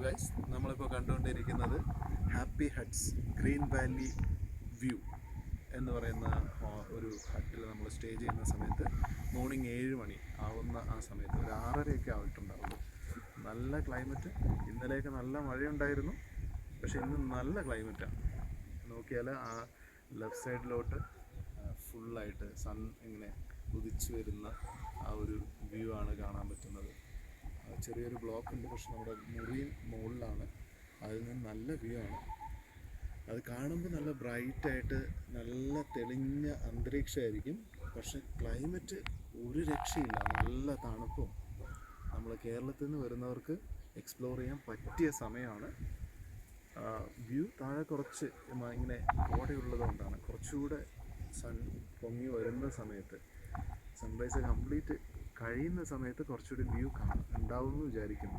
Guys, നമ്മളിപ്പോൾ കണ്ടുകൊണ്ടിരിക്കുന്നത് happy huts green Valley view എന്ന് പറയുന്ന ഒരു ഹട്ടിൽ നമ്മൾ സ്റ്റേ ചെയ്യുന്ന സമയത്ത് മോർണിംഗ് 7 മണി ആവുന്ന ആ സമയത്ത് ഒരു 6:30 ആയിട്ടുണ്ടാവുള്ളൂ. നല്ല ക്ലൈമറ്റ്. ഇന്നലെയൊക്കെ നല്ല മഴയുണ്ടായിരുന്നു, പക്ഷെ ഇന്ന് നല്ല ക്ലൈമറ്റാണ്. നോക്കിയാൽ ആ ലെഫ്റ്റ് സൈഡിലോട്ട് ഫുള്ളായിട്ട് സൺ ഇങ്ങനെ ഉദിച്ചു വരുന്ന ആ ഒരു വ്യൂ ആണ് കാണാൻ പറ്റുന്നത്. ചെറിയൊരു ബ്ലോക്ക് ഉണ്ട്, പക്ഷെ നമ്മുടെ മുറി മുകളിലാണ്. അതിൽ നിന്ന് നല്ല വ്യൂ ആണ്. അത് കാണുമ്പോൾ നല്ല ബ്രൈറ്റായിട്ട് നല്ല തെളിഞ്ഞ അന്തരീക്ഷമായിരിക്കും. പക്ഷെ ക്ലൈമറ്റ് ഒരു രക്ഷയില്ല, നല്ല തണുപ്പും. നമ്മൾ കേരളത്തിൽ നിന്ന് വരുന്നവർക്ക് എക്സ്പ്ലോർ ചെയ്യാൻ പറ്റിയ സമയമാണ്. വ്യൂ താഴെ കുറച്ച് ഇങ്ങനെ കോടയുള്ളത് കൊണ്ടാണ് കുറച്ചുകൂടെ സൺ പൊങ്ങി വരുന്ന സമയത്ത്, സൺറൈസ് കംപ്ലീറ്റ് കഴിയുന്ന സമയത്ത് കുറച്ചുകൂടി വ്യൂ ഉണ്ടാവും എന്ന് വിചാരിക്കുന്നു.